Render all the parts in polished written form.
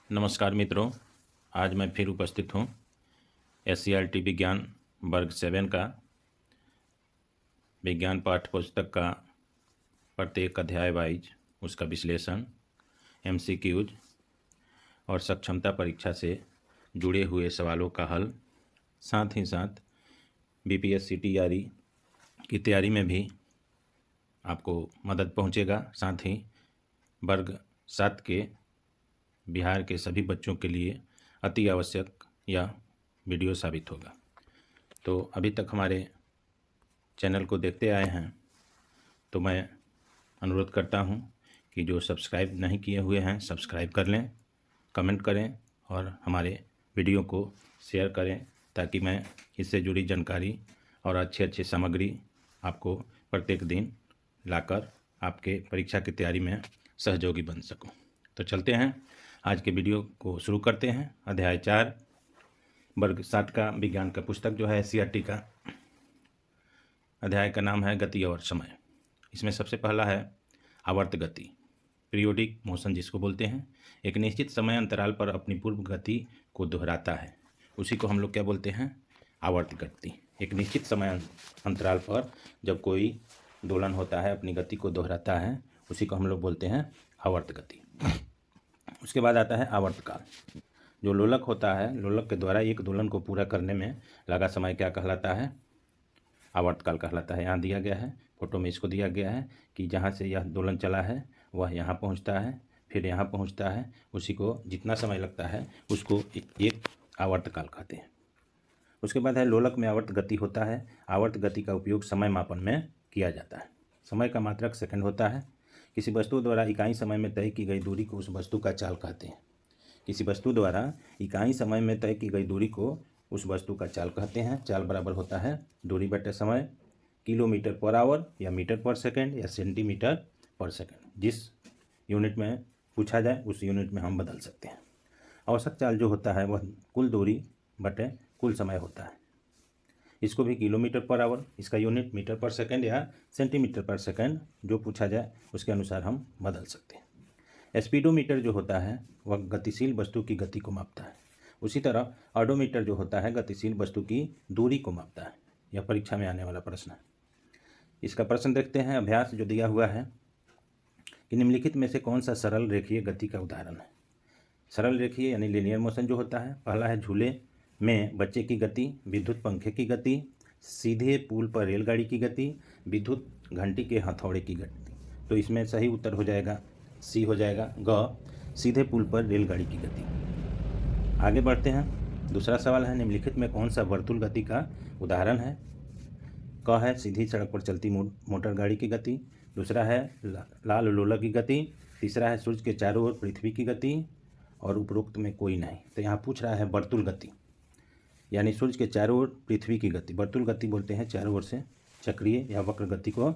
नमस्कार मित्रों, आज मैं फिर उपस्थित हूँ SCRT विज्ञान वर्ग 7 का विज्ञान पाठ्य पुस्तक का प्रत्येक अध्याय वाइज उसका विश्लेषण, MCQs और सक्षमता परीक्षा से जुड़े हुए सवालों का हल, साथ ही साथ BPSC TRE की तैयारी में भी आपको मदद पहुँचेगा। साथ ही वर्ग 7 के बिहार के सभी बच्चों के लिए अति आवश्यक यह वीडियो साबित होगा। तो अभी तक हमारे चैनल को देखते आए हैं तो मैं अनुरोध करता हूं कि जो सब्सक्राइब नहीं किए हुए हैं सब्सक्राइब कर लें, कमेंट करें और हमारे वीडियो को शेयर करें ताकि मैं इससे जुड़ी जानकारी और अच्छी सामग्री आपको प्रत्येक दिन लाकर आपके परीक्षा की तैयारी में सहयोगी बन सकूं। तो चलते हैं, आज के वीडियो को शुरू करते हैं। अध्याय 4 वर्ग 7 का विज्ञान का पुस्तक जो है SCRT का, अध्याय का नाम है गति और समय। इसमें सबसे पहला है आवर्त गति, पीरियोडिक मोशन जिसको बोलते हैं। एक निश्चित समय अंतराल पर अपनी पूर्व गति को दोहराता है, उसी को हम लोग क्या बोलते हैं, आवर्त गति। एक निश्चित समय अंतराल पर जब कोई दोलन होता है, अपनी गति को दोहराता है, उसी को हम लोग बोलते हैं आवर्त गति। उसके बाद आता है आवर्तकाल। जो लोलक होता है, लोलक के द्वारा एक दोलन को पूरा करने में लगा समय क्या कहलाता है, आवर्तकाल कहलाता है। यहाँ दिया गया है, फोटो में इसको दिया गया है कि जहाँ से यह दोलन चला है वह यहाँ पहुँचता है, फिर यहाँ पहुँचता है, उसी को जितना समय लगता है उसको एक आवर्तकाल कहते हैं। उसके बाद है लोलक में आवर्त गति होता है। आवर्त गति का उपयोग समय मापन में किया जाता है। समय का मात्रक सेकंड होता है। किसी वस्तु द्वारा इकाई समय में तय की गई दूरी को उस वस्तु का चाल कहते हैं। किसी वस्तु द्वारा इकाई समय में तय की गई दूरी को उस वस्तु का चाल कहते हैं। चाल बराबर होता है दूरी बटे समय, किलोमीटर पर आवर या मीटर पर सेकंड या सेंटीमीटर पर सेकंड। जिस यूनिट में पूछा जाए उस यूनिट में हम बदल सकते हैं। औसत चाल जो होता है वह कुल दूरी बटे कुल समय होता है। इसको भी किलोमीटर पर आवर, इसका यूनिट मीटर पर सेकंड या सेंटीमीटर पर सेकंड, जो पूछा जाए उसके अनुसार हम बदल सकते हैं। स्पीडोमीटर जो होता है वह गतिशील वस्तु की गति को मापता है। उसी तरह ऑडोमीटर जो होता है गतिशील वस्तु की दूरी को मापता है। यह परीक्षा में आने वाला प्रश्न है। इसका प्रश्न देखते हैं। अभ्यास जो दिया हुआ है कि निम्नलिखित में से कौन सा सरल रेखीय गति का उदाहरण है। सरल रेखीय यानी लीनियर मोशन जो होता है, पहला है झूले में बच्चे की गति, विद्युत पंखे की गति, सीधे पुल पर रेलगाड़ी की गति, विद्युत घंटी के हथौड़े की गति। तो इसमें सही उत्तर हो जाएगा सी, हो जाएगा ग, सीधे पुल पर रेलगाड़ी की गति। आगे बढ़ते हैं। दूसरा सवाल है निम्नलिखित में कौन सा वर्तुल गति का उदाहरण है। क है सीधी सड़क पर चलती मोटर गाड़ी की गति, दूसरा है लाल लोलक की गति, तीसरा है सूर्य के चारों ओर पृथ्वी की गति और उपरोक्त में कोई नहीं। तो यहाँ पूछ रहा है वर्तुल गति, यानी सूर्य के चारों ओर पृथ्वी की गति। वर्तुल गति बोलते हैं चारों ओर से चक्रीय या वक्र गति को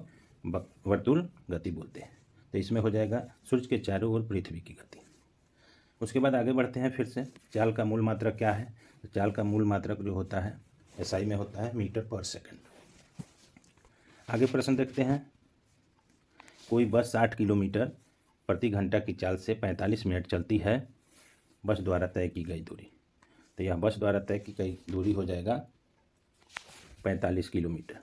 वर्तुल गति बोलते हैं। तो इसमें हो जाएगा सूर्य के चारों ओर पृथ्वी की गति। उसके बाद आगे बढ़ते हैं। फिर से चाल का मूल मात्रक क्या है। तो चाल का मूल मात्रक जो होता है SI में होता है मीटर पर सेकंड। आगे प्रश्न देखते हैं। कोई बस 60 किलोमीटर प्रति घंटा की चाल से 45 मिनट चलती है बस द्वारा तय की गई दूरी। तो यह बस द्वारा तय की गई दूरी हो जाएगा 45 किलोमीटर।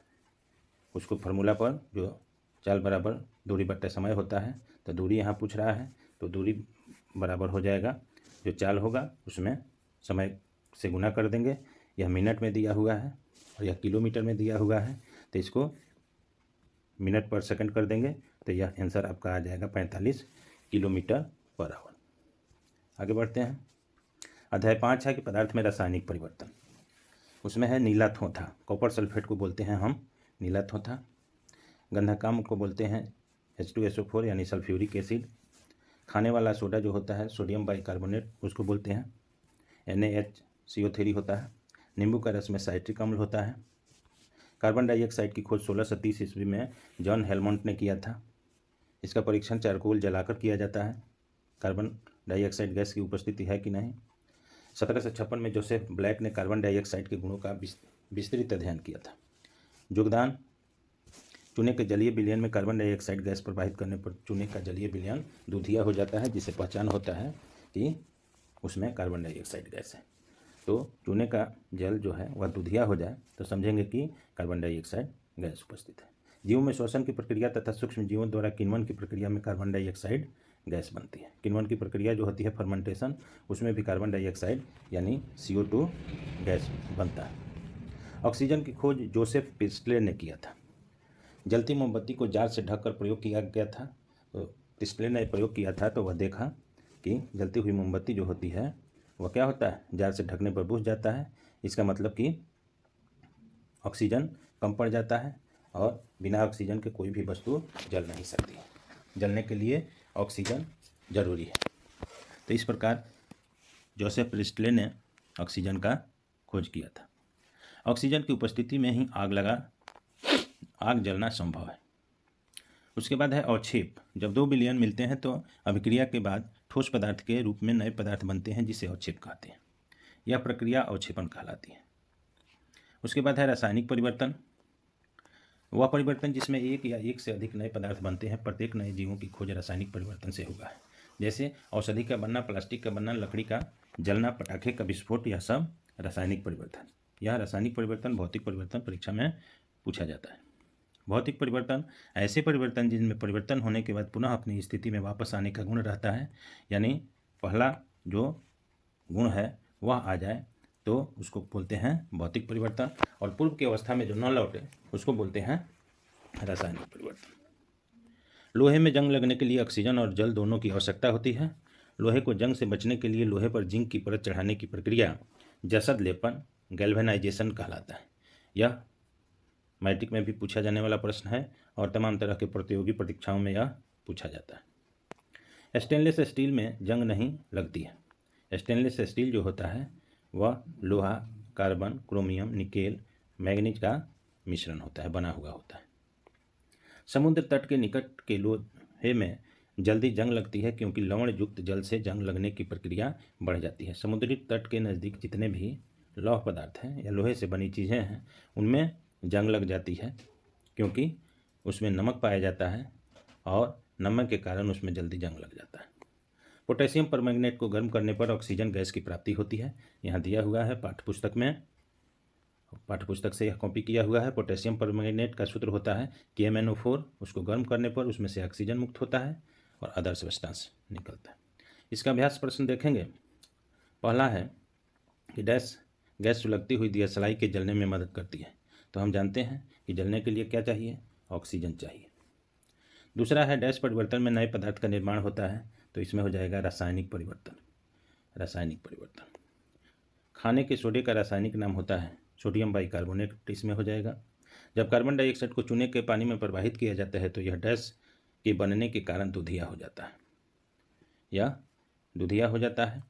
उसको फार्मूला पर जो चाल बराबर दूरी बट्टे समय होता है, तो दूरी यहाँ पूछ रहा है, तो दूरी बराबर हो जाएगा जो चाल होगा उसमें समय से गुना कर देंगे। यह मिनट में दिया हुआ है और यह किलोमीटर में दिया हुआ है, तो इसको मिनट पर सेकंड कर देंगे, तो यह आंसर आपका आ जाएगा 45 किलोमीटर पर आवर। आगे बढ़ते हैं। अध्याय 5 है कि पदार्थ में रासायनिक परिवर्तन। उसमें है नीला थोथा। कॉपर सल्फेट को बोलते हैं हम नीला थोथा। गंधकाम को बोलते हैं H2SO4 यानी सल्फ्यूरिक एसिड। खाने वाला सोडा जो होता है सोडियम बाइकार्बोनेट, उसको बोलते हैं NaHCO3 होता है। नींबू का रस में साइट्रिक अम्ल होता है। कार्बन डाइऑक्साइड की खोज 1630 ईस्वी में जॉन हेलमंट ने किया था। इसका परीक्षण चारकोल जलाकर किया जाता है। कार्बन डाइऑक्साइड गैस की उपस्थिति है कि नहीं। 1756 में जोसेफ ब्लैक ने कार्बन डाइऑक्साइड के गुणों का विस्तृत अध्ययन किया था। योगदान, चूने के जलीय विलयन में कार्बन डाइऑक्साइड गैस प्रवाहित करने पर चूने का जलीय विलयन दूधिया हो जाता है, जिससे पहचान होता है कि उसमें कार्बन डाइऑक्साइड गैस है। तो चूने का जल जो है वह दूधिया हो जाए तो समझेंगे कि कार्बन डाइऑक्साइड गैस उपस्थित है। जीवों में श्वसन की प्रक्रिया तथा सूक्ष्म जीवों द्वारा किण्वन की प्रक्रिया में कार्बन डाइऑक्साइड गैस बनती है। किण्वन की प्रक्रिया जो होती है फर्मेंटेशन, उसमें भी कार्बन डाइऑक्साइड यानी CO2 गैस बनता है। ऑक्सीजन की खोज जोसेफ प्रिस्टले ने किया था। जलती मोमबत्ती को जार से ढककर प्रयोग किया गया था। तो प्रिस्टले ने प्रयोग किया था तो वह देखा कि जलती हुई मोमबत्ती जो होती है वह क्या होता है, जार से ढकने पर बुझ जाता है। इसका मतलब कि ऑक्सीजन कम पड़ जाता है और बिना ऑक्सीजन के कोई भी वस्तु जल नहीं सकती है। जलने के लिए ऑक्सीजन जरूरी है। तो इस प्रकार जोसेफ प्रिस्टले ने ऑक्सीजन का खोज किया था। ऑक्सीजन की उपस्थिति में ही आग जलना संभव है। उसके बाद है अवक्षेप। जब दो विलयन मिलते हैं तो अभिक्रिया के बाद ठोस पदार्थ के रूप में नए पदार्थ बनते हैं जिसे अवक्षेप कहते हैं। यह प्रक्रिया अवक्षेपण कहलाती है। उसके बाद है रासायनिक परिवर्तन। वह परिवर्तन जिसमें एक या एक से अधिक नए पदार्थ बनते हैं। प्रत्येक नए जीवों की खोज रासायनिक परिवर्तन से हुआ है। जैसे औषधि का बनना, प्लास्टिक का बनना, लकड़ी का जलना, पटाखे का विस्फोट, यह सब रासायनिक परिवर्तन। यह रासायनिक परिवर्तन भौतिक परिवर्तन परीक्षा में पूछा जाता है। भौतिक परिवर्तन ऐसे परिवर्तन जिनमें परिवर्तन होने के बाद पुनः अपनी स्थिति में वापस आने का गुण रहता है, यानी पहला जो गुण है वह आ जाए तो उसको बोलते हैं भौतिक परिवर्तन, और पूर्व की अवस्था में जो न लौटे उसको बोलते हैं रासायनिक परिवर्तन। लोहे में जंग लगने के लिए ऑक्सीजन और जल दोनों की आवश्यकता होती है। लोहे को जंग से बचने के लिए लोहे पर जिंक की परत चढ़ाने की प्रक्रिया जसद लेपन गैल्वेनाइजेशन कहलाता है। यह मैट्रिक में भी पूछा जाने वाला प्रश्न है और तमाम तरह के प्रतियोगी परीक्षाओं में यह पूछा जाता है। स्टेनलेस स्टील में जंग नहीं लगती है। स्टेनलेस स्टील जो होता है वह लोहा, कार्बन, क्रोमियम, निकेल, मैग्नीज का मिश्रण होता है, बना हुआ होता है। समुद्र तट के निकट के लोहे में जल्दी जंग लगती है क्योंकि लवण युक्त जल से जंग लगने की प्रक्रिया बढ़ जाती है। समुद्री तट के नज़दीक जितने भी लौह पदार्थ हैं या लोहे से बनी चीज़ें हैं उनमें जंग लग जाती है क्योंकि उसमें नमक पाया जाता है और नमक के कारण उसमें जल्दी जंग लग जाता है। पोटेशियम परमैंगनेट को गर्म करने पर ऑक्सीजन गैस की प्राप्ति होती है। यहाँ दिया हुआ है पाठ्यपुस्तक में, पाठ्यपुस्तक से यह कॉपी किया हुआ है। पोटेशियम परमैंगनेट का सूत्र होता है KMnO4। उसको गर्म करने पर उसमें से ऑक्सीजन मुक्त होता है और अदर सब्सटेंस निकलता है। इसका अभ्यास प्रश्न देखेंगे। पहला है कि डैश गैस सुलगती हुई दियासलाई के जलने में मदद करती है। तो हम जानते हैं कि जलने के लिए क्या चाहिए, ऑक्सीजन चाहिए। दूसरा है डैश परिवर्तन में नए पदार्थ का निर्माण होता है। तो इसमें हो जाएगा रासायनिक परिवर्तन। रासायनिक परिवर्तन। खाने के सोडे का रासायनिक नाम होता है सोडियम बाइकार्बोनेट, इसमें हो जाएगा। जब कार्बन डाइऑक्साइड को चूने के पानी में प्रवाहित किया जाता है तो यह डैश के बनने के कारण दूधिया हो जाता है, या दूधिया हो जाता है।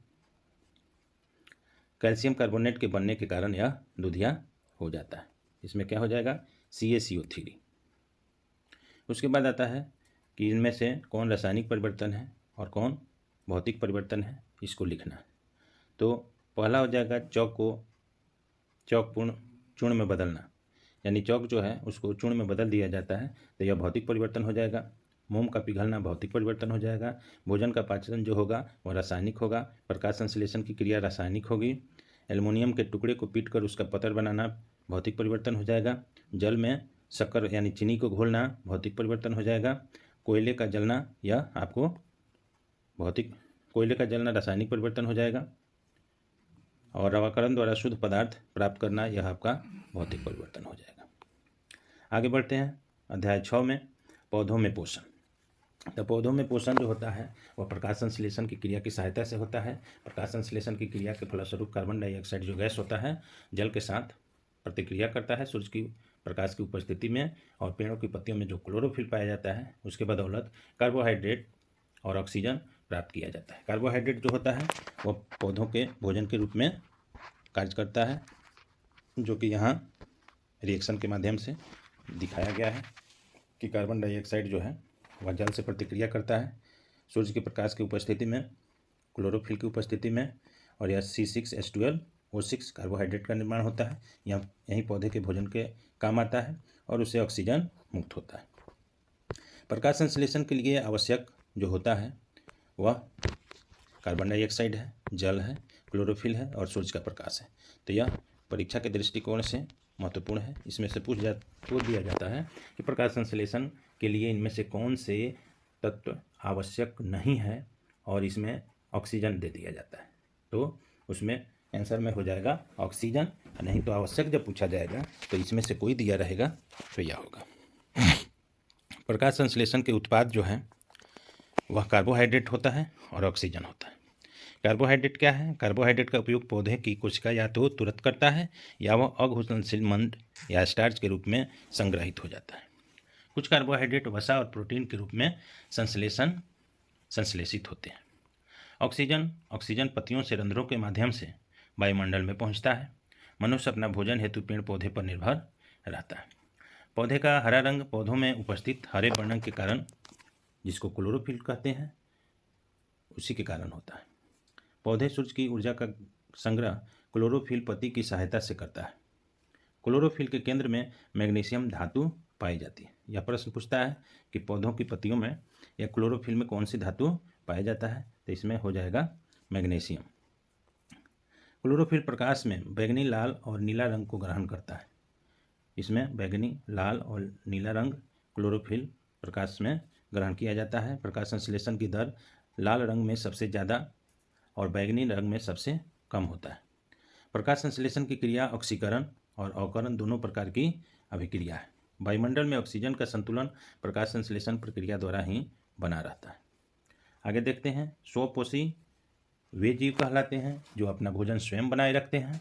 कैल्शियम कार्बोनेट के बनने के कारण यह दूधिया हो जाता है। इसमें क्या हो जाएगा, CaCO3। उसके बाद आता है कि इनमें से कौन रासायनिक परिवर्तन है और कौन भौतिक परिवर्तन है, इसको लिखना है। तो पहला हो जाएगा चौक को चौकपूर्ण चूर्ण में बदलना, यानी चौक जो है उसको चूर्ण में बदल दिया जाता है तो यह भौतिक परिवर्तन हो जाएगा। मोम का पिघलना भौतिक परिवर्तन हो जाएगा। भोजन का पाचन जो होगा वह रासायनिक होगा। प्रकाश संश्लेषण की क्रिया रासायनिक होगी। एल्युमिनियम के टुकड़े को पीटकर उसका पत्थर बनाना भौतिक परिवर्तन हो जाएगा। जल में शक्कर यानी चीनी को घोलना भौतिक परिवर्तन हो जाएगा। कोयले का जलना यह आपको कोयले का जलना रासायनिक परिवर्तन हो जाएगा। और रवाकरण द्वारा शुद्ध पदार्थ प्राप्त करना यह आपका भौतिक परिवर्तन हो जाएगा। आगे बढ़ते हैं अध्याय 6 में, पौधों में पोषण। तो पौधों में पोषण जो होता है वह प्रकाश संश्लेषण की क्रिया की सहायता से होता है। प्रकाश संश्लेषण की क्रिया के फलस्वरूप कार्बन डाइऑक्साइड जो गैस होता है जल के साथ प्रतिक्रिया करता है सूर्य की प्रकाश की उपस्थिति में, और पेड़ों की पत्तियों में जो क्लोरोफिल पाया जाता है उसके बदौलत कार्बोहाइड्रेट और ऑक्सीजन प्राप्त किया जाता है। कार्बोहाइड्रेट जो होता है वह पौधों के भोजन के रूप में कार्य करता है, जो कि यहाँ रिएक्शन के माध्यम से दिखाया गया है कि कार्बन डाइऑक्साइड जो है वह जल से प्रतिक्रिया करता है सूर्य के प्रकाश की उपस्थिति में, क्लोरोफिल की उपस्थिति में, और यह C6H12O6 कार्बोहाइड्रेट का निर्माण होता है। यही पौधे के भोजन के काम आता है और उससे ऑक्सीजन मुक्त होता है। प्रकाश संश्लेषण के लिए आवश्यक जो होता है वह कार्बन डाइऑक्साइड है। जल है, क्लोरोफिल है और सूरज का प्रकाश है। तो यह परीक्षा के दृष्टिकोण से महत्वपूर्ण है। इसमें से पूछ दिया जाता है कि प्रकाश संश्लेषण के लिए इनमें से कौन से तत्व आवश्यक नहीं है, और इसमें ऑक्सीजन दे दिया जाता है। तो उसमें आंसर में हो जाएगा ऑक्सीजन, नहीं तो आवश्यक जब पूछा जाएगा तो इसमें से कोई दिया रहेगा तो यह होगा। प्रकाश संश्लेषण के उत्पाद जो हैं वह कार्बोहाइड्रेट होता है और ऑक्सीजन होता है। कार्बोहाइड्रेट क्या है? कार्बोहाइड्रेट का उपयोग पौधे की कोशिका या तो तुरंत करता है या वह अघुलनशील मंड या स्टार्च के रूप में संग्रहित हो जाता है। कुछ कार्बोहाइड्रेट वसा और प्रोटीन के रूप में संश्लेषित होते हैं। ऑक्सीजन पत्तियों से रंध्रों के माध्यम से वायुमंडल में पहुंचता है। मनुष्य अपना भोजन हेतु पेड़ पौधे पर निर्भर रहता है। पौधे का हरा रंग पौधों में उपस्थित हरे वर्णन के कारण, जिसको क्लोरोफिल कहते हैं, उसी के कारण होता है। पौधे सूर्य की ऊर्जा का संग्रह क्लोरोफिल पत्ती की सहायता से करता है। क्लोरोफिल के केंद्र में मैग्नीशियम धातु पाई जाती है। यह प्रश्न पूछता है कि पौधों की पत्तियों में या क्लोरोफिल में कौन सी धातु पाया जाता है, तो इसमें हो जाएगा मैग्नीशियम। क्लोरोफिल प्रकाश में बैंगनी, लाल और नीला रंग को ग्रहण करता है। इसमें बैंगनी, लाल और नीला रंग क्लोरोफिल प्रकाश में ग्रहण किया जाता है। प्रकाश संश्लेषण की दर लाल रंग में सबसे ज़्यादा और बैंगनी रंग में सबसे कम होता है। प्रकाश संश्लेषण की क्रिया ऑक्सीकरण और अवकरण दोनों प्रकार की अभिक्रिया है। वायुमंडल में ऑक्सीजन का संतुलन प्रकाश संश्लेषण प्रक्रिया द्वारा ही बना रहता है। आगे देखते हैं। स्वपोषी वे जीव कहलाते हैं जो अपना भोजन स्वयं बनाए रखते हैं,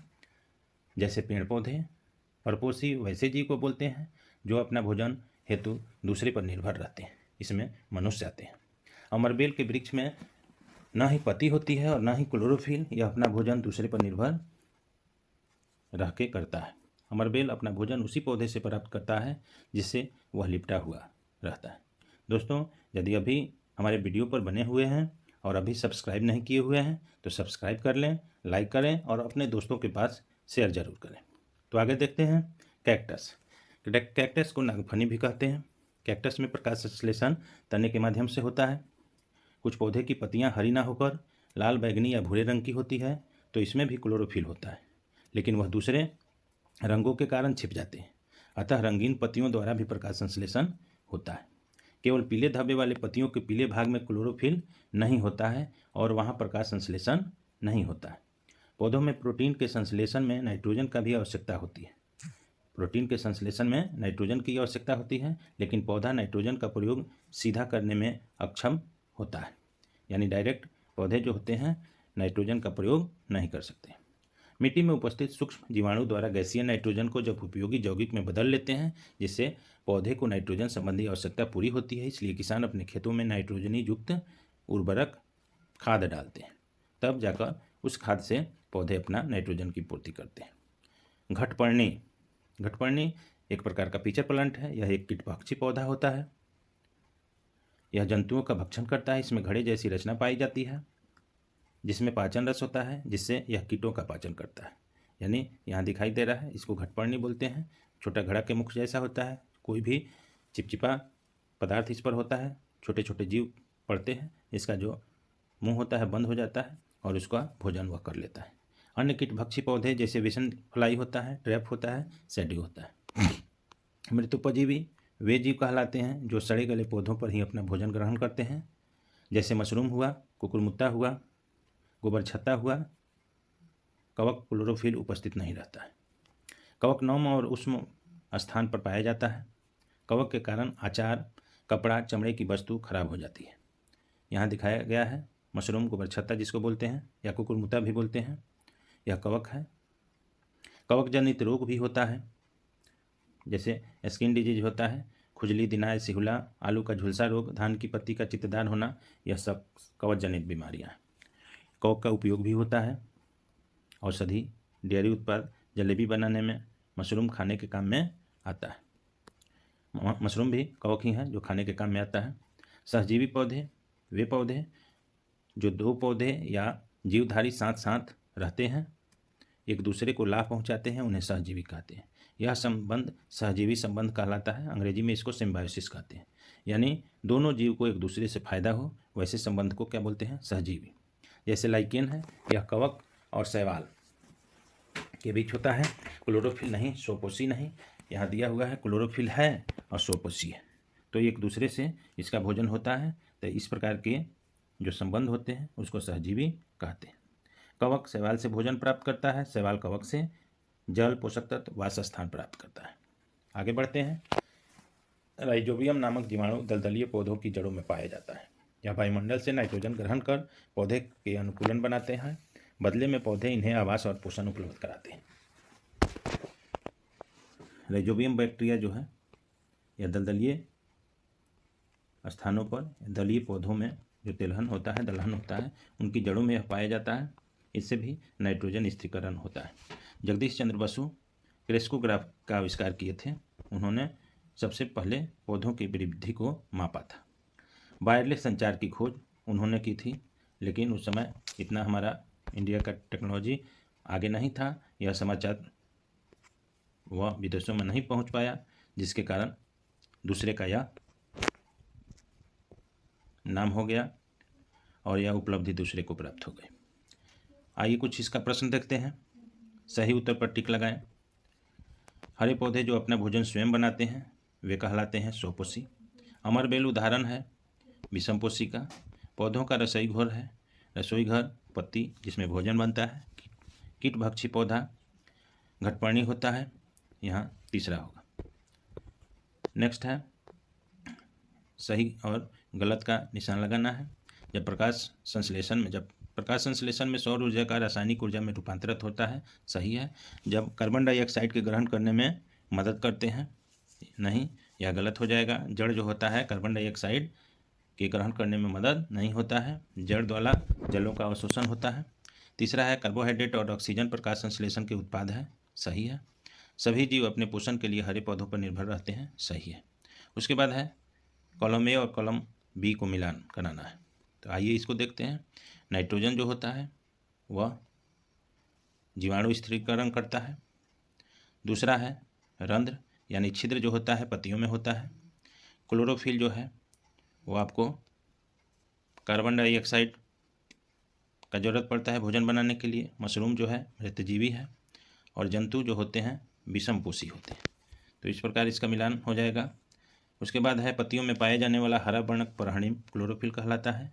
जैसे पेड़ पौधे। परपोषी वैसे जीव को बोलते हैं जो अपना भोजन हेतु दूसरे पर निर्भर रहते हैं। इसमें मनुष्य आते हैं। अमरबेल के वृक्ष में न ही पत्ती होती है और न ही क्लोरोफिल। यह अपना भोजन दूसरे पर निर्भर रह के करता है। अमरबेल अपना भोजन उसी पौधे से प्राप्त करता है जिससे वह लिपटा हुआ रहता है। दोस्तों, यदि अभी हमारे वीडियो पर बने हुए हैं और अभी सब्सक्राइब नहीं किए हुए हैं तो सब्सक्राइब कर लें, लाइक करें और अपने दोस्तों के पास शेयर जरूर करें। तो आगे देखते हैं। कैक्टस। कैक्टस को नागफनी भी कहते हैं। कैक्टस में प्रकाश संश्लेषण तने के माध्यम से होता है। कुछ पौधे की पत्तियां हरी ना होकर लाल, बैंगनी या भूरे रंग की होती है, तो इसमें भी क्लोरोफिल होता है, लेकिन वह दूसरे रंगों के कारण छिप जाते हैं। अतः रंगीन पत्तियों द्वारा भी प्रकाश संश्लेषण होता है। केवल पीले धब्बे वाले पत्तियों के पीले भाग में क्लोरोफिल नहीं होता है और वहाँ प्रकाश संश्लेषण नहीं होता है। पौधों में प्रोटीन के संश्लेषण में नाइट्रोजन का भी आवश्यकता होती है। प्रोटीन के संश्लेषण में नाइट्रोजन की आवश्यकता होती है, लेकिन पौधा नाइट्रोजन का प्रयोग सीधा करने में अक्षम होता है। यानी डायरेक्ट पौधे जो होते हैं नाइट्रोजन का प्रयोग नहीं कर सकते। मिट्टी में उपस्थित सूक्ष्म जीवाणु द्वारा गैसीय नाइट्रोजन को जब उपयोगी यौगिक में बदल लेते हैं, जिससे पौधे को नाइट्रोजन संबंधी आवश्यकता पूरी होती है। इसलिए किसान अपने खेतों में नाइट्रोजनी युक्त उर्वरक खाद डालते हैं, तब जाकर उस खाद से पौधे अपना नाइट्रोजन की पूर्ति करते हैं। घटपर्णी एक प्रकार का पिचर प्लांट है। यह एक कीटभक्षी पौधा होता है। यह जंतुओं का भक्षण करता है। इसमें घड़े जैसी रचना पाई जाती है, जिसमें पाचन रस होता है, जिससे यह कीटों का पाचन करता है। यानी यहाँ दिखाई दे रहा है, इसको घटपर्णी बोलते हैं। छोटा घड़ा के मुख जैसा होता है। कोई भी चिपचिपा पदार्थ इस पर होता है। छोटे छोटे जीव पड़ते हैं। इसका जो मुंह होता है बंद हो जाता है और उसका भोजन वह कर लेता है। अन्य कीटभक्षी पौधे जैसे विषण फ्लाई होता है, ट्रैप होता है, सैडी होता है। मृतोपजीवी वे जीव कहलाते हैं जो सड़े गले पौधों पर ही अपना भोजन ग्रहण करते हैं, जैसे मशरूम हुआ, कुकुरमुत्ता हुआ, गोबर छत्ता हुआ। कवक क्लोरोफिल उपस्थित नहीं रहता है। कवक नम और उष्ण स्थान पर पाया जाता है। कवक के कारण आचार, कपड़ा, चमड़े की वस्तु खराब हो जाती है। यहाँ दिखाया गया है मशरूम, गोबर छत्ता जिसको बोलते हैं या कुकुरमुत्ता भी बोलते हैं, यह कवक है। कवक जनित रोग भी होता है, जैसे स्किन डिजीज होता है, खुजली, दिनाय, सिहुला, आलू का झुलसा रोग, धान की पत्ती का चित्तदार होना, यह सब कवक जनित बीमारियाँ हैं। कवक का उपयोग भी होता है औषधि, डेयरी उत्पाद, जलेबी बनाने में, मशरूम खाने के काम में आता है। मशरूम भी कवक ही है जो खाने के काम में आता है। सहजीवी पौधे वे पौधे जो दो पौधे या जीवधारी साथ साथ रहते हैं, एक दूसरे को लाभ पहुंचाते हैं, उन्हें सहजीवी कहते हैं। यह संबंध सहजीवी संबंध कहलाता है। अंग्रेजी में इसको सिम्बायोसिस कहते हैं। यानी दोनों जीव को एक दूसरे से फायदा हो, वैसे संबंध को क्या बोलते हैं? सहजीवी। जैसे लाइकेन है, यह कवक और शैवाल के बीच होता है। क्लोरोफिल नहीं, सोपोसी नहीं, यहाँ दिया हुआ है क्लोरोफिल है और सोपोसी है, तो एक दूसरे से इसका भोजन होता है। तो इस प्रकार के जो संबंध होते हैं उसको सहजीवी कहते हैं। कवक शैवाल से भोजन प्राप्त करता है, शैवाल कवक से जल, पोषक तत्व, वासस्थान प्राप्त करता है। आगे बढ़ते हैं। राइजोबियम नामक जीवाणु दलदलीय पौधों की जड़ों में पाया जाता है। यह वायुमंडल से नाइट्रोजन ग्रहण कर पौधे के अनुकूलन बनाते हैं, बदले में पौधे इन्हें आवास और पोषण उपलब्ध कराते हैं। राइजोबियम बैक्टीरिया जो है यह दलदलीय स्थानों पर, दलीय पौधों में जो दलहन होता है उनकी जड़ों में यह पाया जाता है। इससे भी नाइट्रोजन स्थिरीकरण होता है। जगदीश चंद्र बसु क्रेस्कोग्राफ का आविष्कार किए थे। उन्होंने सबसे पहले पौधों की वृद्धि को मापा था। वायरलेस संचार की खोज उन्होंने की थी, लेकिन उस समय इतना हमारा इंडिया का टेक्नोलॉजी आगे नहीं था, यह समाचार वह विदेशों में नहीं पहुंच पाया, जिसके कारण दूसरे का यह नाम हो गया और यह उपलब्धि दूसरे को प्राप्त हो गई। आइए कुछ इसका प्रश्न देखते हैं, सही उत्तर पर टिक लगाएं। हरे पौधे जो अपना भोजन स्वयं बनाते हैं वे कहलाते हैं स्वपोषी। अमरबेल उदाहरण है विषमपोषी का। पौधों का रसोई घर है, रसोई घर पत्ती जिसमें भोजन बनता है। कीटभक्षी पौधा घटपर्णी होता है, यहाँ तीसरा होगा। नेक्स्ट है सही और गलत का निशान लगाना है। जब प्रकाश संश्लेषण में सौर ऊर्जा का रासायनिक ऊर्जा में रूपांतरित होता है, सही है। जब कार्बन डाइऑक्साइड के ग्रहण करने में मदद करते हैं, नहीं, यह गलत हो जाएगा। जड़ जो होता है कार्बन डाइऑक्साइड के ग्रहण करने में मदद नहीं होता है, जड़ द्वारा जलों का अवशोषण होता है। तीसरा है कार्बोहाइड्रेट और ऑक्सीजन प्रकाश संश्लेषण के उत्पाद है, सही है। सभी जीव अपने पोषण के लिए हरे पौधों पर निर्भर रहते हैं, सही है। उसके बाद है कॉलम ए और कॉलम बी को मिलान कराना है, तो आइए इसको देखते हैं। नाइट्रोजन जो होता है वह जीवाणु स्थिरीकरण करता है। दूसरा है रंध्र यानी छिद्र जो होता है पत्तियों में होता है। क्लोरोफिल जो है वो आपको कार्बन डाइऑक्साइड का ज़रूरत पड़ता है भोजन बनाने के लिए। मशरूम जो है मृतजीवी है और जंतु जो होते हैं विषमपोषी होते हैं, तो इस प्रकार इसका मिलान हो जाएगा। उसके बाद है पत्तियों में पाए जाने वाला हरा वर्णक पर्णिम क्लोरोफिल कहलाता है।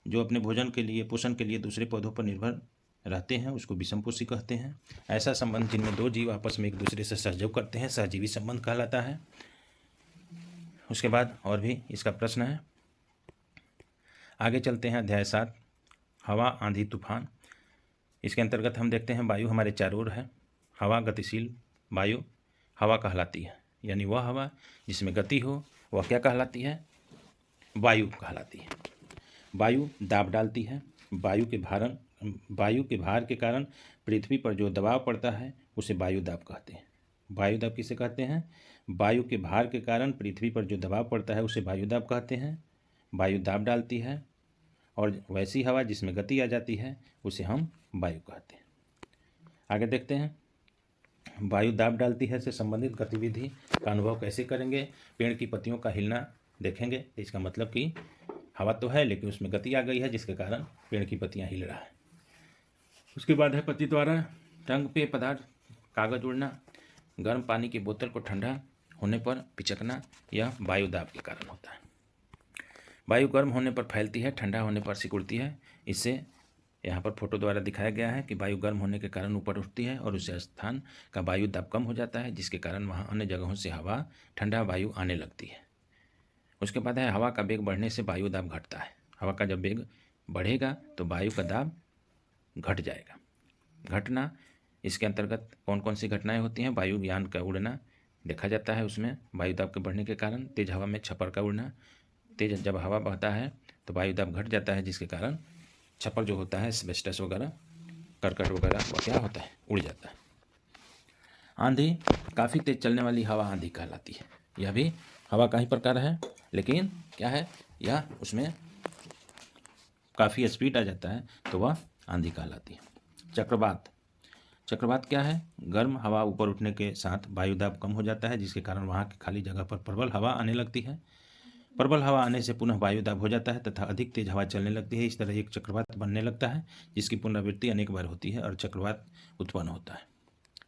जो अपने भोजन के लिए, पोषण के लिए दूसरे पौधों पर निर्भर रहते हैं उसको विषमपोषी कहते हैं। ऐसा संबंध जिनमें दो जीव आपस में एक दूसरे से सहयोग करते हैं सहजीवी संबंध कहलाता है। उसके बाद और भी इसका प्रश्न है, आगे चलते हैं। अध्याय 7 हवा, आंधी, तूफान। इसके अंतर्गत हम देखते हैं वायु हमारे चारों ओर है। हवा गतिशील वायु हवा कहलाती है, यानी वह हवा जिसमें गति हो वह क्या कहलाती है? वायु कहलाती है। वायु दाब डालती है। वायु के भार के कारण पृथ्वी पर जो दबाव पड़ता है उसे वायु दाब कहते हैं। वायु दाब किसे कहते हैं? वायु के भार के कारण पृथ्वी पर जो दबाव पड़ता है उसे वायु दाब कहते हैं। वायु दाब डालती है और वैसी हवा जिसमें गति आ जाती है उसे हम वायु कहते हैं। आगे देखते हैं, वायु दाब डालती है से संबंधित गतिविधि का अनुभव कैसे करेंगे? पेड़ की पत्तियों का हिलना देखेंगे, इसका मतलब कि हवा तो है लेकिन उसमें गति आ गई है जिसके कारण पेड़ की पत्तियां हिल रहा है। उसके बाद है पत्ती द्वारा रंग पेय पदार्थ, कागज उड़ना, गर्म पानी की बोतल को ठंडा होने पर पिचकना, यह वायु दाब के कारण होता है। वायु गर्म होने पर फैलती है, ठंडा होने पर सिकुड़ती है। इससे यहाँ पर फोटो द्वारा दिखाया गया है कि वायु गर्म होने के कारण ऊपर उठती है और उस स्थान का वायु दाब कम हो जाता है, जिसके कारण वहाँ अन्य जगहों से हवा, ठंडा वायु आने लगती है। उसके बाद है हवा का वेग बढ़ने से वायु दाब घटता है। हवा का जब वेग बढ़ेगा तो वायु का दाब घट जाएगा। घटना, इसके अंतर्गत कौन कौन सी घटनाएं होती हैं? वायुयान का उड़ना देखा जाता है, उसमें वायु दाब के बढ़ने के कारण। तेज हवा में छप्पर का उड़ना, तेज जब हवा बहता है तो वायु दाब घट जाता है, जिसके कारण छप्पर जो होता है एस्बेस्टस वगैरह, करकट वगैरह, वो क्या होता है? उड़ जाता है। आंधी, काफ़ी तेज चलने वाली हवा आंधी कहलाती है। यह भी हवा का ही प्रकार है, लेकिन क्या है, यह उसमें काफ़ी स्पीड आ जाता है तो वह आंधी कहलाती है। चक्रवात क्या है? गर्म हवा ऊपर उठने के साथ वायु दाब कम हो जाता है, जिसके कारण वहाँ की खाली जगह पर प्रबल हवा आने लगती है। प्रबल हवा आने से पुनः वायुदाब हो जाता है तथा अधिक तेज हवा चलने लगती है। इस तरह एक चक्रवात बनने लगता है जिसकी पुनरावृत्ति अनेक बार होती है और चक्रवात उत्पन्न होता है।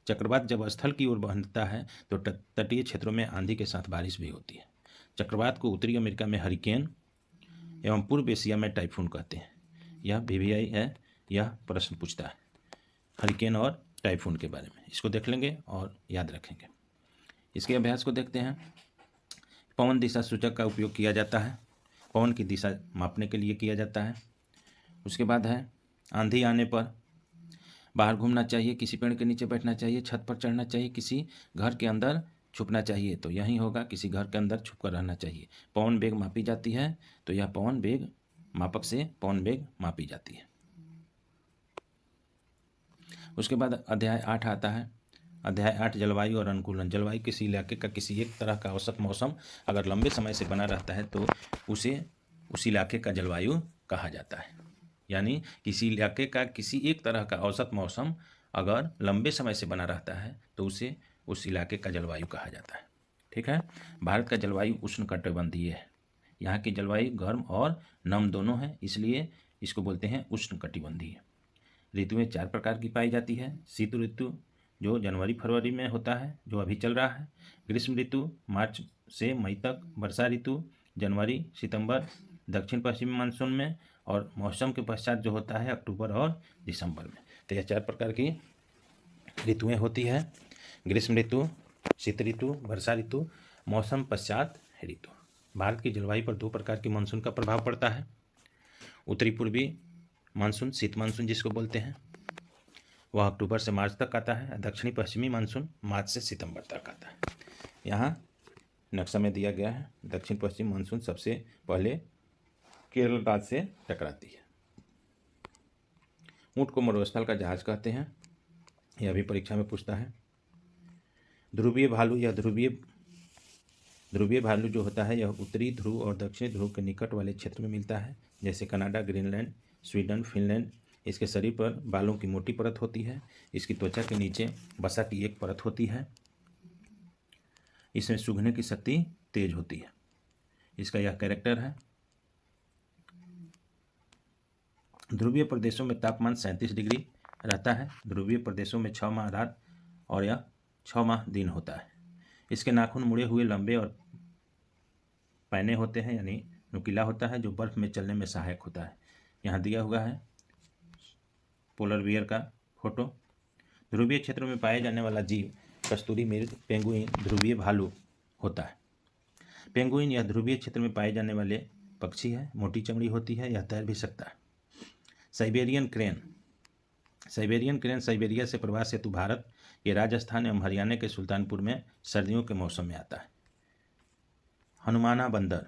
चक्रवात जब स्थल की ओर बनता है तो तटीय क्षेत्रों में आंधी के साथ बारिश भी होती है। चक्रवात को उत्तरी अमेरिका में हरिकेन एवं पूर्व एशिया में टाइफून कहते हैं। यह VVI है, यह प्रश्न पूछता है हरिकेन और टाइफून के बारे में। इसको देख लेंगे और याद रखेंगे। इसके अभ्यास को देखते हैं। पवन दिशा सूचक का उपयोग किया जाता है, पवन की दिशा मापने के लिए किया जाता है। उसके बाद है आंधी आने पर बाहर घूमना चाहिए, किसी पेड़ के नीचे बैठना चाहिए, छत पर चढ़ना चाहिए, किसी घर के अंदर छुपना चाहिए। तो यही होगा, किसी घर के अंदर छुप कर रहना चाहिए। पवन वेग मापी जाती है तो यह पवन वेग मापक से पवन वेग मापी जाती है। उसके बाद अध्याय 8 आता है। अध्याय 8 जलवायु और अनुकूलन। जलवायु किसी इलाके का किसी एक तरह का औसत मौसम अगर लंबे समय से बना रहता है तो उसे उस इलाके का जलवायु कहा जाता है। यानी किसी इलाके का किसी एक तरह का औसत मौसम अगर लंबे समय से बना रहता है तो उसे उस इलाके का जलवायु कहा जाता है। ठीक है। भारत का जलवायु उष्णकटिबंधीय है। यहाँ की जलवायु गर्म और नम दोनों है, इसलिए इसको बोलते हैं उष्णकटिबंधीय। ऋतुएं 4 प्रकार की पाई जाती है। शीत ऋतु जो जनवरी फरवरी में होता है, जो अभी चल रहा है। ग्रीष्म ऋतु मार्च से मई तक। वर्षा ऋतु जनवरी सितंबर दक्षिण पश्चिमी मानसून में। और मौसम के पश्चात जो होता है अक्टूबर और दिसंबर में। तो यह 4 प्रकार की ऋतुएं होती है। ग्रीष्म ऋतु, शीत ऋतु, वर्षा ऋतु, मौसम पश्चात ऋतु। भारत की जलवायु पर 2 प्रकार की मानसून का प्रभाव पड़ता है। उत्तरी पूर्वी मानसून, शीत मानसून जिसको बोलते हैं, वह अक्टूबर से मार्च तक आता है। दक्षिणी पश्चिमी मानसून मार्च से सितंबर तक आता है। यहाँ नक्शा में दिया गया है। दक्षिण पश्चिम मानसून सबसे पहले केरल राज्य से टकराती है। ऊँट को मरुस्थल का जहाज कहते हैं, यह भी परीक्षा में पूछता है। ध्रुवीय भालू या ध्रुवीय भालू जो होता है यह उत्तरी ध्रुव और दक्षिणी ध्रुव के निकट वाले क्षेत्र में मिलता है, जैसे कनाडा, ग्रीनलैंड, स्वीडन, फिनलैंड। इसके शरीर पर बालों की मोटी परत होती है। इसकी त्वचा के नीचे वसा की एक परत होती है। इसमें सूंघने की शक्ति तेज होती है। इसका यह कैरेक्टर है। ध्रुवीय प्रदेशों में तापमान 37 डिग्री रहता है। ध्रुवीय प्रदेशों में 6 माह रात और यह 6 माह दिन होता है। इसके नाखून मुड़े हुए, लंबे और पैने होते हैं, यानी नुकीला होता है, जो बर्फ में चलने में सहायक होता है। यहाँ दिया हुआ है पोलर बियर का फोटो। ध्रुवीय क्षेत्रों में पाए जाने वाला जीव कस्तूरी मृग, पेंगुइन, ध्रुवीय भालू होता है। पेंगुइन यह ध्रुवीय क्षेत्र में पाए जाने वाले पक्षी है। मोटी चमड़ी होती है, यह तैर भी सकता है। साइबेरियन क्रेन साइबेरिया से प्रवास हेतु भारत के राजस्थान एवं हरियाणा के सुल्तानपुर में सर्दियों के मौसम में आता है। हनुमाना बंदर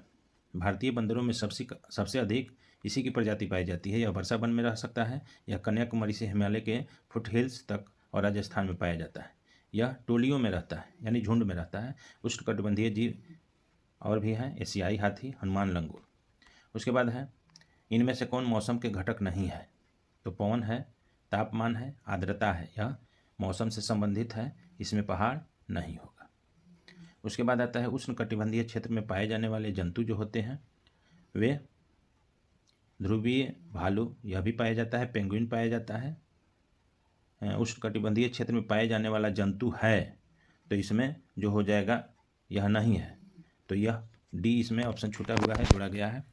भारतीय बंदरों में सबसे अधिक इसी की प्रजाति पाई जाती है। यह वर्षा वन में रह सकता है। यह कन्याकुमारी से हिमालय के फुटहिल्स तक और राजस्थान में पाया जाता है। यह टोलियों में रहता है, यानी झुंड में रहता है। उष्णकटिबंधीय जीव और भी हैं, एशियाई हाथी, हनुमान लंगूर। उसके बाद है इनमें से कौन मौसम के घटक नहीं है? तो पवन है, तापमान है, आर्द्रता है। यह मौसम से संबंधित है, इसमें पहाड़ नहीं होगा। उसके बाद आता है उष्णकटिबंधीय क्षेत्र में पाए जाने वाले जंतु जो होते हैं वे ध्रुवीय भालू, यह भी पाया जाता है, पेंगुइन पाया जाता है। उष्णकटिबंधीय क्षेत्र में पाए जाने वाला जंतु है, तो इसमें जो हो जाएगा यह नहीं है, तो यह डी इसमें ऑप्शन छूटा हुआ है, जोड़ा गया है,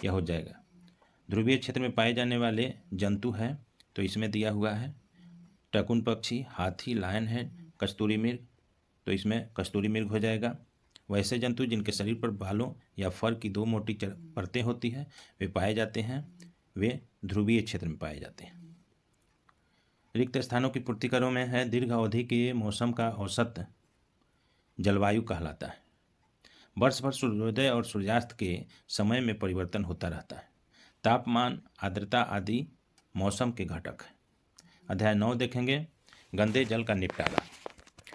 यह हो जाएगा। ध्रुवीय क्षेत्र में पाए जाने वाले जंतु हैं, तो इसमें दिया हुआ है टकुन पक्षी, हाथी, लायन हेड, कस्तूरी मृग, तो इसमें कस्तूरी मृग हो जाएगा। वैसे जंतु जिनके शरीर पर बालों या फर की 2 मोटी परतें होती हैं वे पाए जाते हैं, वे ध्रुवीय क्षेत्र में पाए जाते हैं। रिक्त स्थानों की पूर्ति करो में है दीर्घ अवधि के मौसम का औसत जलवायु कहलाता है। वर्ष भर सूर्योदय और सूर्यास्त के समय में परिवर्तन होता रहता है। तापमान, आर्द्रता आदि मौसम के घटक हैं। अध्याय 9 देखेंगे, गंदे जल का निपटारा।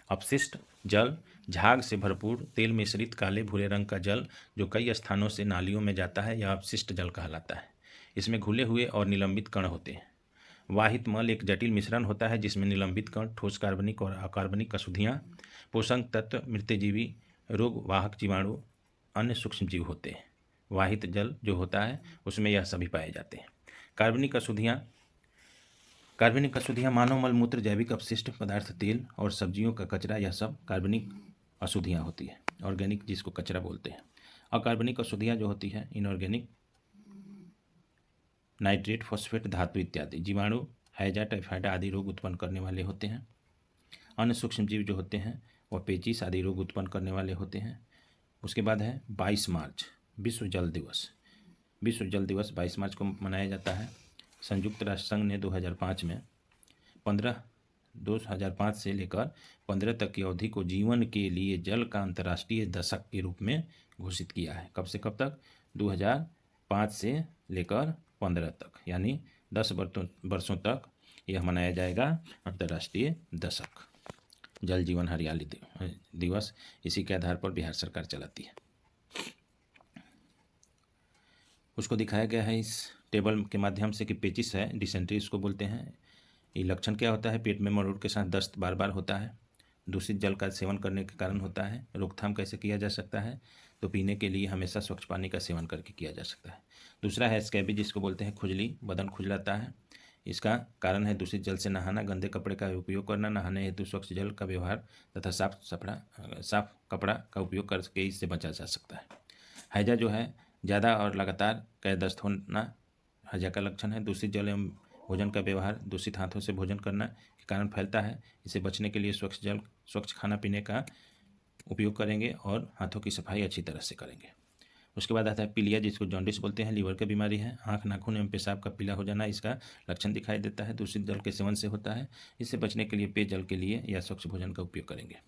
अपशिष्ट जल, झाग से भरपूर तेल मिश्रित काले भूरे रंग का जल जो कई स्थानों से नालियों में जाता है, यह अपशिष्ट जल कहलाता है। इसमें घुले हुए और निलंबित कण होते हैं। वाहित मल एक जटिल मिश्रण होता है जिसमें निलंबित कण, ठोस कार्बनिक और अकार्बनिक अशुद्धियाँ, पोषक तत्व, मृतजीवी, रोग वाहक जीवाणु, अन्य सूक्ष्म जीव होते हैं। वाहित जल जो होता है उसमें यह सभी पाए जाते हैं। कार्बनिक अशुद्धियाँ मानव मल मूत्र, जैविक अपशिष्ट पदार्थ, तेल और सब्जियों का कचरा, यह सब कार्बनिक अशुद्धियाँ होती है। ऑर्गेनिक जिसको कचरा बोलते हैं। अकार्बनिक अशुद्धियाँ जो होती है इनऑर्गेनिक, नाइट्रेट, फॉस्फेट, धातु इत्यादि, जीवाणु, हैजा, टाइफाइड आदि रोग उत्पन्न करने वाले होते हैं। अन्य सूक्ष्मजीव जो होते हैं वह पेचिश आदि रोग उत्पन्न करने वाले होते हैं। उसके बाद है 22 मार्च विश्व जल दिवस। विश्व जल दिवस 22 मार्च को मनाया जाता है। संयुक्त राष्ट्र संघ ने 2005 में 2005 से लेकर 15 तक की अवधि को जीवन के लिए जल का अंतर्राष्ट्रीय दशक के रूप में घोषित किया है। कब से कब तक? 2005 से लेकर 15 तक, यानी 10 वर्षों तक यह मनाया जाएगा अंतर्राष्ट्रीय दशक। जल जीवन हरियाली दिवस इसी के आधार पर बिहार सरकार चलाती है। उसको दिखाया गया है इस टेबल के माध्यम से कि पेचिस है, डिसेंट्री इसको बोलते हैं। ये लक्षण क्या होता है? पेट में मरोड़ के साथ दस्त बार बार होता है। दूषित जल का सेवन करने के कारण होता है। रोकथाम कैसे किया जा सकता है? तो पीने के लिए हमेशा स्वच्छ पानी का सेवन करके किया जा सकता है। दूसरा है स्कैबी जिसको बोलते हैं खुजली, बदन खुजलाता है। इसका कारण है दूषित जल से नहाना, गंदे कपड़े का उपयोग करना, नहाने हेतु स्वच्छ जल का व्यवहार तथा साफ कपड़ा का उपयोग करके इससे बचा जा सकता है। हैजा जो है ज़्यादा और लगातार कै दस्त होना हैजा का लक्षण है। दूषित जल एवं भोजन का व्यवहार, दूषित हाथों से भोजन करना के कारण फैलता है। इसे बचने के लिए स्वच्छ जल, स्वच्छ खाना पीने का उपयोग करेंगे और हाथों की सफाई अच्छी तरह से करेंगे। उसके बाद आता है पीलिया जिसको जॉन्डिस बोलते हैं, लीवर की बीमारी है। आँख, नाखून एवं पेशाब का पीला हो जाना इसका लक्षण दिखाई देता है, दूषित जल के सेवन से होता है। इससे बचने के लिए पेयजल के लिए या स्वच्छ भोजन का उपयोग करेंगे।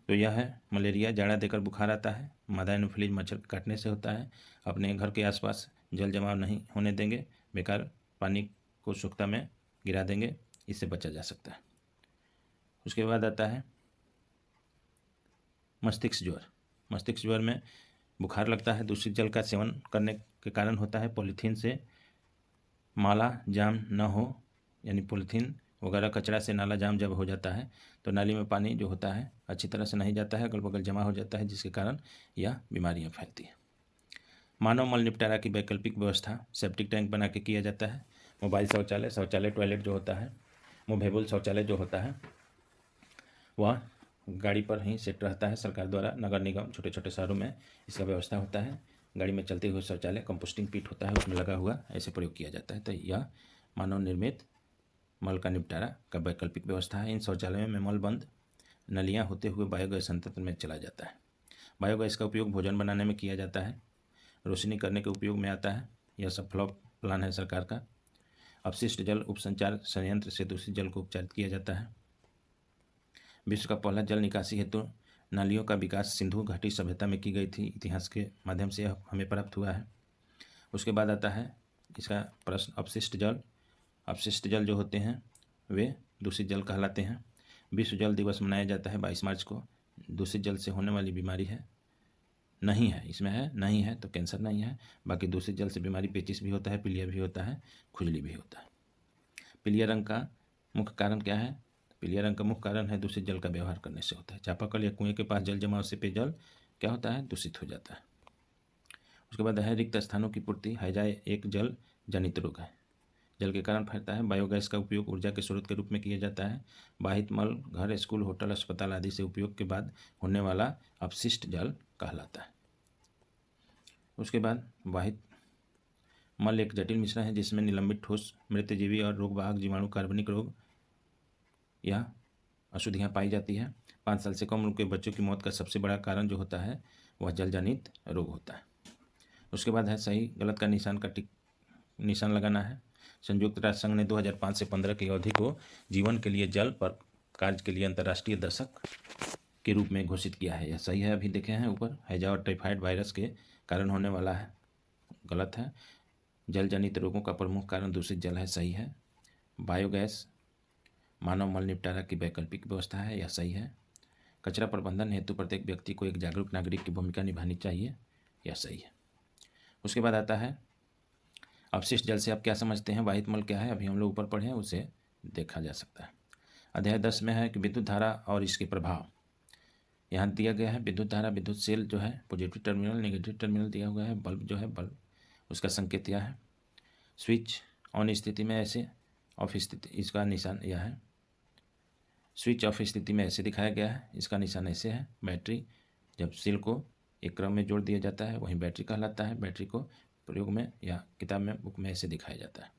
तो यह है मलेरिया, जाड़ा देकर बुखार आता है, मादा एनोफिलीज मच्छर काटने से होता है। अपने घर के आसपास जल जमाव नहीं होने देंगे, बेकार पानी को सूखता में गिरा देंगे, इससे बचा जा सकता है। उसके बाद आता है मस्तिष्क ज्वर। मस्तिष्क ज्वर में बुखार लगता है, दूषित जल का सेवन करने के कारण होता है। पॉलीथीन से नाला जाम न हो, यानी पॉलीथीन वगैरह कचरा से नाला जाम जब हो जाता है तो नाली में पानी जो होता है अच्छी तरह से नहीं जाता है, अगल बगल जमा हो जाता है, जिसके कारण यह बीमारियां फैलती हैं। मानव मल निपटारा की वैकल्पिक व्यवस्था सेप्टिक टैंक बना के किया जाता है। मोबाइल शौचालय टॉयलेट जो होता है, मूवेबल शौचालय जो होता है वह गाड़ी पर ही सेट रहता है। सरकार द्वारा नगर निगम छोटे छोटे शहरों में इसका व्यवस्था होता है। गाड़ी में चलते हुए शौचालय कंपोस्टिंग पीट होता है, उसमें लगा हुआ ऐसे प्रयोग किया जाता है। तो यह मानव निर्मित मल का निपटारा का वैकल्पिक व्यवस्था है। इन शौचालयों में मलबंद नलियाँ होते हुए बायोगैस संयंत्र में चला जाता है। बायोगैस का उपयोग भोजन बनाने में किया जाता है, रोशनी करने के उपयोग में आता है। यह सब फ्लॉप प्लान है सरकार का। अपशिष्ट जल उपसंचार संयंत्र से दूषित जल को उपचारित किया जाता है। विश्व का पहला जल निकासी हेतु नालियों का विकास सिंधु घाटी सभ्यता में की गई थी। इतिहास के माध्यम से यह हमें प्राप्त हुआ है। उसके बाद आता है इसका प्रश्न अपशिष्ट जल। अपशिष्ट जल जो होते हैं वे दूषित जल कहलाते हैं। विश्व जल दिवस मनाया जाता है 22 मार्च को। दूषित जल से होने वाली बीमारी है नहीं है, इसमें है नहीं है तो कैंसर नहीं है। बाकी दूषित जल से बीमारी पेचिश भी होता है, पीलिया भी होता है, खुजली भी होता है। पीलिया रंग का मुख्य कारण क्या है? पीलिया रंग का मुख्य कारण है दूषित जल का व्यवहार करने से होता है। चापाकल या कुएं के पास जल जमाव से पेयजल क्या होता है? दूषित हो जाता है। उसके बाद है रिक्त स्थानों की पूर्ति। हैजा एक जल जनित रोग है, जल के कारण फैलता है। बायोगैस का उपयोग ऊर्जा के स्रोत के रूप में किया जाता है। वाहित मल घर, स्कूल, होटल, अस्पताल आदि से उपयोग के बाद होने वाला अपशिष्ट जल कहलाता है। उसके बाद वाहित मल एक जटिल मिश्रण है जिसमें निलंबित ठोस, मृतजीवी और रोगवाहक जीवाणु, कार्बनिक रोग या अशुद्धियाँ पाई जाती है। 5 साल से कम उम्र के बच्चों की मौत का सबसे बड़ा कारण जो होता है वह जल जनित रोग होता है। उसके बाद है सही गलत का निशान लगाना है। संयुक्त राष्ट्र संघ ने 2005 से 15 की अवधि को जीवन के लिए जल पर कार्य के लिए अंतर्राष्ट्रीय दशक के रूप में घोषित किया है। यह सही है। अभी देखे हैं ऊपर, हैजा और टाइफाइड वायरस के कारण होने वाला है, गलत है। जल जनित रोगों का प्रमुख कारण दूषित जल है, सही है। बायोगैस मानव मल निपटारा की वैकल्पिक व्यवस्था है, यह सही है। कचरा प्रबंधन हेतु प्रत्येक व्यक्ति को एक जागरूक नागरिक की भूमिका निभानी चाहिए, यह सही है। उसके बाद आता है अपशिष्ट जल से आप क्या समझते हैं, वाहित मल क्या है, अभी हम लोग ऊपर पढ़े हैं, उसे देखा जा सकता है। अध्याय 10 में है कि विद्युत धारा और इसके प्रभाव, यहाँ दिया गया है विद्युत धारा, विद्युत सेल जो है पॉजिटिव टर्मिनल, नेगेटिव टर्मिनल दिया हुआ है, बल्ब जो है बल्ब उसका संकेत दिया है, स्विच ऑन स्थिति में ऐसे, ऑफ स्थिति इसका निशान यह है, स्विच ऑफ स्थिति में ऐसे दिखाया गया है, इसका निशान ऐसे है। बैटरी जब सेल को एक क्रम में जोड़ दिया जाता है वहीं बैटरी कहलाता है। बैटरी को प्रयोग में या किताब में बुक में ऐसे दिखाया जाता है।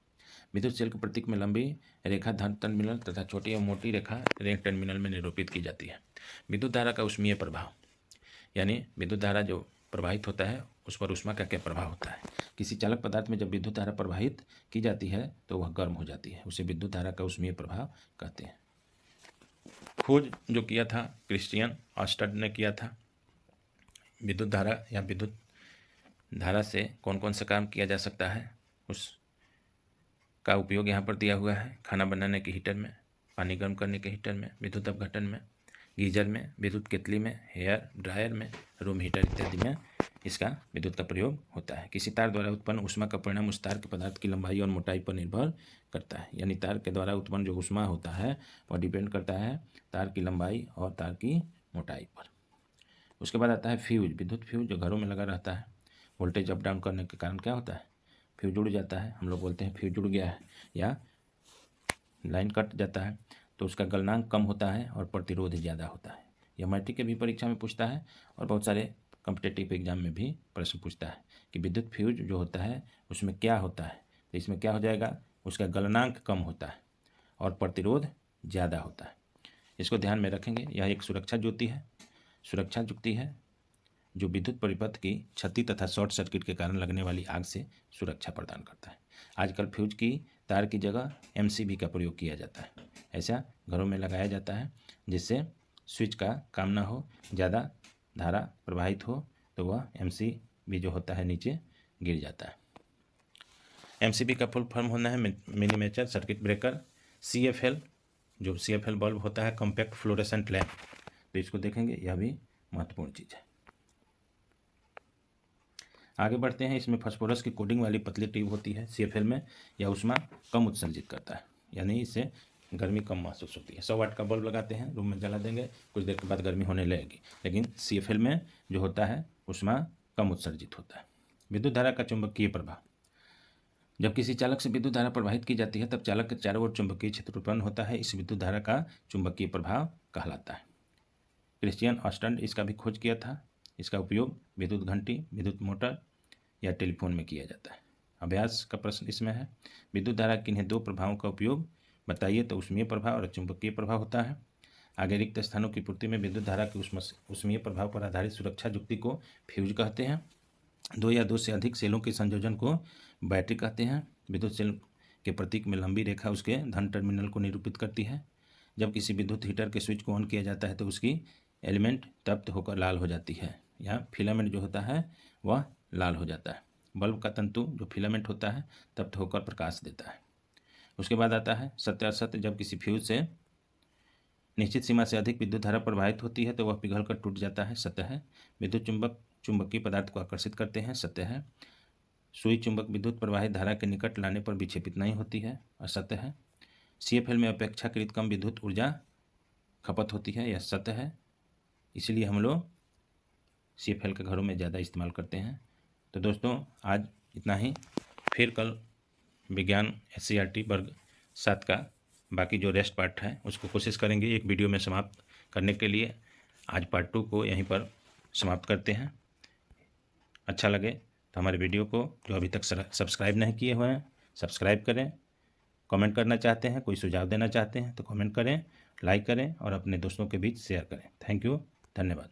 विद्युत सेल के प्रतीक में लंबी रेखा धन टर्मिनल तथा छोटी और मोटी रेखा ऋण टर्मिनल में निरूपित की जाती है। विद्युत धारा का ऊष्मीय प्रभाव, यानी विद्युत धारा जो प्रवाहित होता है उस पर ऊष्मा का क्या प्रभाव होता है। किसी चालक पदार्थ में जब विद्युत धारा प्रवाहित की जाती है तो वह गर्म हो जाती है, उसे विद्युत धारा का ऊष्मीय प्रभाव कहते हैं। खोज जो किया था क्रिस्टियन ऑस्टन ने किया था, विद्युत धारा या विद्युत धारा से कौन कौन सा काम किया जा सकता है उस का उपयोग यहाँ पर दिया हुआ है। खाना बनाने के हीटर में, पानी गर्म करने के हीटर में, विद्युत अपघटन में, गीजर में, विद्युत केतली में, हेयर ड्रायर में, रूम हीटर इत्यादि में इसका विद्युत का प्रयोग होता है। किसी तार द्वारा उत्पन्न ऊष्मा का परिणाम उस तार के पदार्थ की लंबाई और मोटाई पर निर्भर करता है, यानी तार के द्वारा उत्पन्न जो ऊष्मा होता है वह डिपेंड करता है तार की लंबाई और तार की मोटाई पर। उसके बाद आता है फ्यूज, विद्युत फ्यूज जो घरों में लगा रहता है। वोल्टेज अप डाउन करने के कारण क्या होता है, फ्यूज उड़ जाता है। हम लोग बोलते हैं फ्यूज उड़ गया है या लाइन कट जाता है, तो उसका गलनांक कम होता है और प्रतिरोध ज़्यादा होता है। यह मैट्रिक के भी परीक्षा में पूछता है और बहुत सारे कॉम्पिटिटिव एग्जाम में भी प्रश्न पूछता है कि विद्युत फ्यूज जो होता है उसमें क्या होता है। तो इसमें क्या हो जाएगा, उसका गलनांक कम होता है और प्रतिरोध ज़्यादा होता है। इसको ध्यान में रखेंगे। यह एक सुरक्षा ज्योति है, सुरक्षा जुक्ति है जो विद्युत परिपथ की क्षति तथा शॉर्ट सर्किट के कारण लगने वाली आग से सुरक्षा प्रदान करता है। आजकल फ्यूज की तार की जगह एमसीबी का प्रयोग किया जाता है। ऐसा घरों में लगाया जाता है जिससे स्विच का काम ना हो, ज़्यादा धारा प्रवाहित हो तो वह एमसीबी जो होता है नीचे गिर जाता है। एमसीबी का फुल फॉर्म होना है मिनीमेचर सर्किट ब्रेकर। सीएफएल जो सीएफएल बल्ब होता है कॉम्पैक्ट फ्लोरेसेंट लैम्प, तो इसको देखेंगे, यह भी महत्वपूर्ण चीज़ है। आगे बढ़ते हैं। इसमें फास्फोरस की कोडिंग वाली पतली ट्यूब होती है सीएफएल में। यह ऊष्मा कम उत्सर्जित करता है, यानी इससे गर्मी कम महसूस होती है। 100 वाट का बल्ब लगाते हैं, रूम में जला देंगे, कुछ देर के बाद गर्मी होने लगेगी, लेकिन सीएफएल में जो होता है ऊष्मा कम उत्सर्जित होता है। विद्युत धारा का चुंबकीय प्रभाव, जब किसी चालक से विद्युत धारा प्रवाहित की जाती है तब चालक के चारों ओर चुंबकीय क्षेत्र उत्पन्न होता है। इस विद्युत धारा का चुंबकीय प्रभाव कहलाता है। क्रिस्टियन ऑस्टन इसका भी खोज किया था। इसका उपयोग विद्युत घंटी, विद्युत मोटर या टेलीफोन में किया जाता है। अभ्यास का प्रश्न इसमें है, विद्युत धारा के इन्हें दो प्रभावों का उपयोग बताइए। तो ऊष्मीय प्रभाव और चुंबकीय प्रभाव होता है। आगे रिक्त स्थानों की पूर्ति में विद्युत धारा के ऊष्मीय प्रभाव पर आधारित सुरक्षा जुक्ति को फ्यूज कहते हैं। दो या दो से अधिक सेलों के संयोजन को बैटरी कहते हैं। विद्युत सेल के प्रतीक में लंबी रेखा उसके धन टर्मिनल को निरूपित करती है। जब किसी विद्युत हीटर के स्विच को ऑन किया जाता है तो उसकी एलिमेंट तप्त होकर लाल हो जाती है, या फिलामेंट जो होता है वह लाल हो जाता है। बल्ब का तंतु जो फिलामेंट होता है तप्त होकर प्रकाश देता है। उसके बाद आता है सत्य असत्य। जब किसी फ्यूज से निश्चित सीमा से अधिक विद्युत धारा प्रवाहित होती है तो वह पिघलकर टूट जाता है, सत्य है। विद्युत चुंबक चुंबकीय पदार्थ को आकर्षित करते हैं, सत्य है। सुई चुंबक विद्युत प्रवाहित धारा के निकट लाने पर विक्षेपित नहीं होती है, असत्य है। सीएफएल में अपेक्षाकृत कम विद्युत ऊर्जा खपत होती है, यह सत्य है। इसलिए हम लोग सीएफएल के घरों में ज़्यादा इस्तेमाल करते हैं। तो दोस्तों आज इतना ही, फिर कल विज्ञान एससीईआरटी वर्ग 7 का बाकी जो रेस्ट पार्ट है उसको कोशिश करेंगे एक वीडियो में समाप्त करने के लिए। आज पार्ट 2 को यहीं पर समाप्त करते हैं। अच्छा लगे तो हमारे वीडियो को जो अभी तक सब्सक्राइब नहीं किए हुए हैं सब्सक्राइब करें। कमेंट करना चाहते हैं, कोई सुझाव देना चाहते हैं तो कमेंट करें, लाइक करें और अपने दोस्तों के बीच शेयर करें। थैंक यू, धन्यवाद।